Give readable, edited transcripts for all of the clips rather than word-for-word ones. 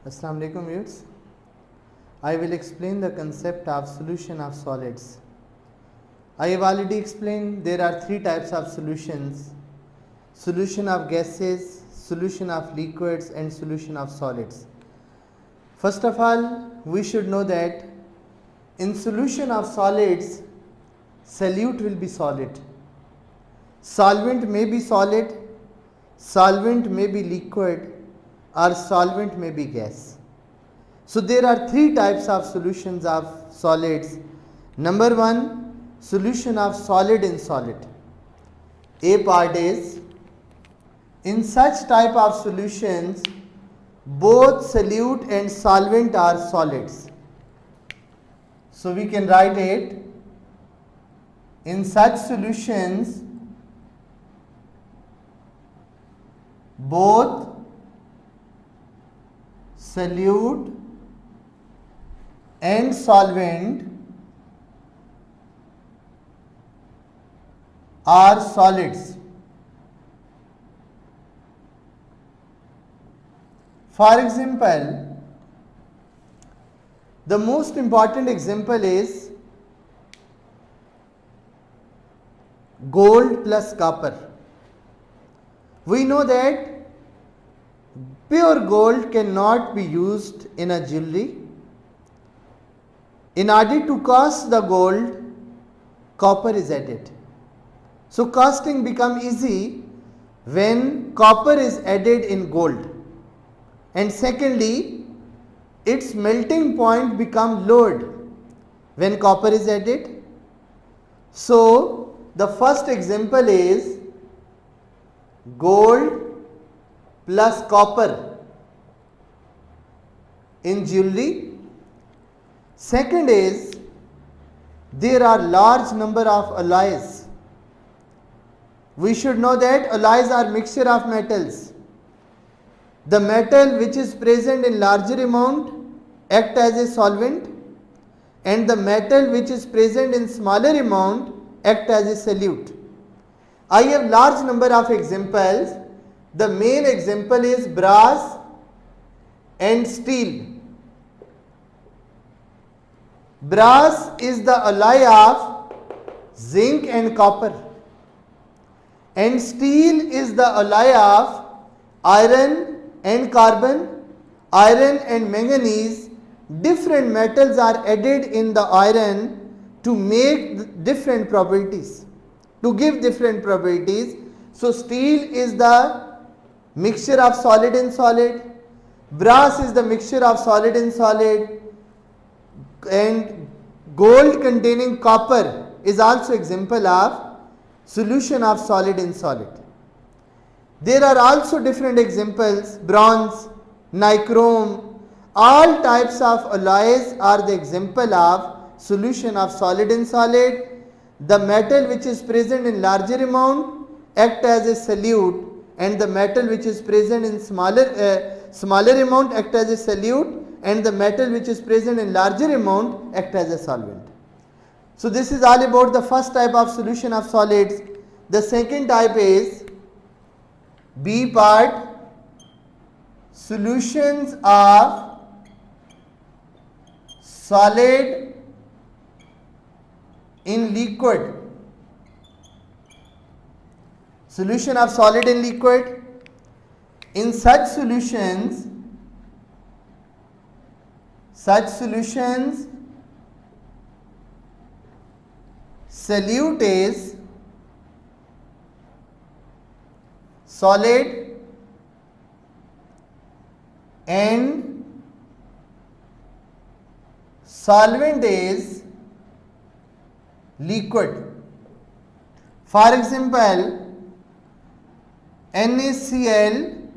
Assalamu alaikum youths. I will explain the concept of solution of solids. I have already explained there are three types of solutions: solution of gases, solution of liquids and solution of solids. First of all, we should know that in solution of solids, solute will be solid. Solvent may be solid, solvent may be liquid, or solvent may be gas. So there are three types of solutions of solids. Number one, solution of solid in solid. A part is, in such type of solutions, both solute and solvent are solids. So we can write it, in such solutions, both solute and solvent are solids. For example, the most important example is gold plus copper. We know that pure gold cannot be used in a jewelry. In order to cast the gold, copper is added. So casting becomes easy when copper is added in gold. And secondly, its melting point becomes lowered when copper is added. So the first example is gold plus copper in jewelry. Second is, there are large number of alloys. We should know that alloys are mixture of metals. The metal which is present in larger amount act as a solvent, and the metal which is present in smaller amount act as a solute. I have large number of examples. The main example is brass and steel. Brass is the alloy of zinc and copper, and steel is the alloy of iron and carbon, iron and manganese. Different metals are added in the iron to make different properties, to give different properties. So steel is the mixture of solid and solid, brass is the mixture of solid and solid, and gold containing copper is also example of solution of solid in solid. There are also different examples: bronze, nichrome. All types of alloys are the example of solution of solid in solid. The metal which is present in larger amount act as a solute, and the metal which is present in smaller amount act as a solute, and the metal which is present in larger amount act as a solvent. So this is all about the first type of solution of solids. The second type is B part, solutions of solid in liquid. Solution of solid in liquid. In such solutions, solute is solid and solvent is liquid. For example, NaCl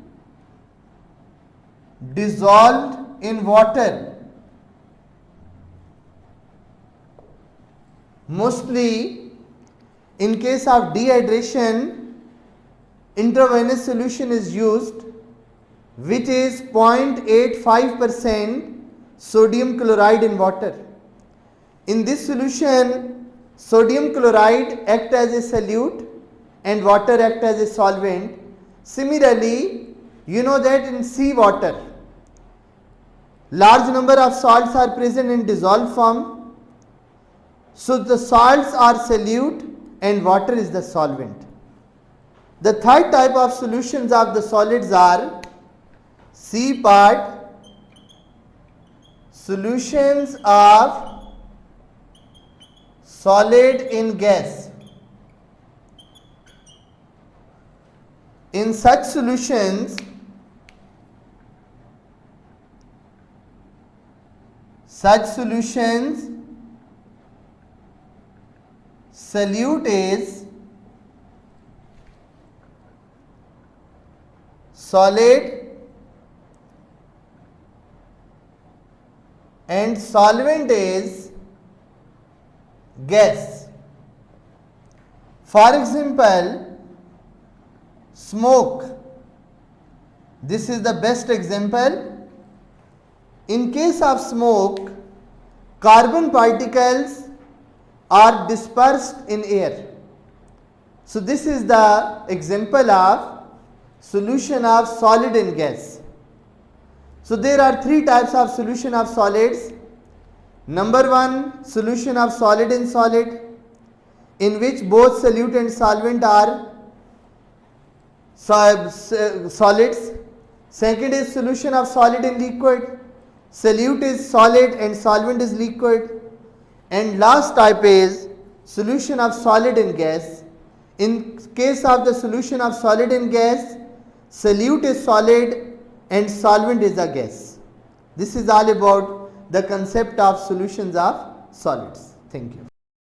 dissolved in water. Mostly in case of dehydration, intravenous solution is used, which is 0.85% sodium chloride in water. In this solution, sodium chloride act as a solute and water act as a solvent. Similarly, you know that in sea water, Large number of salts are present in dissolved form. So the salts are solute and water is the solvent. The third type of solutions of the solids are C part, solutions of solid in gas. In such solutions, solute is solid and solvent is gas. For example, smoke. This is the best example. In case of smoke, carbon particles are dispersed in air. So this is the example of solution of solid in gas. So there are three types of solution of solids. Number one, solution of solid in solid, in which both solute and solvent are solids. Second is solution of solid in liquid. Solute is solid and solvent is liquid. And last type is solution of solid in gas. In case of the solution of solid in gas, solute is solid and solvent is a gas. This is all about the concept of solutions of solids. Thank you.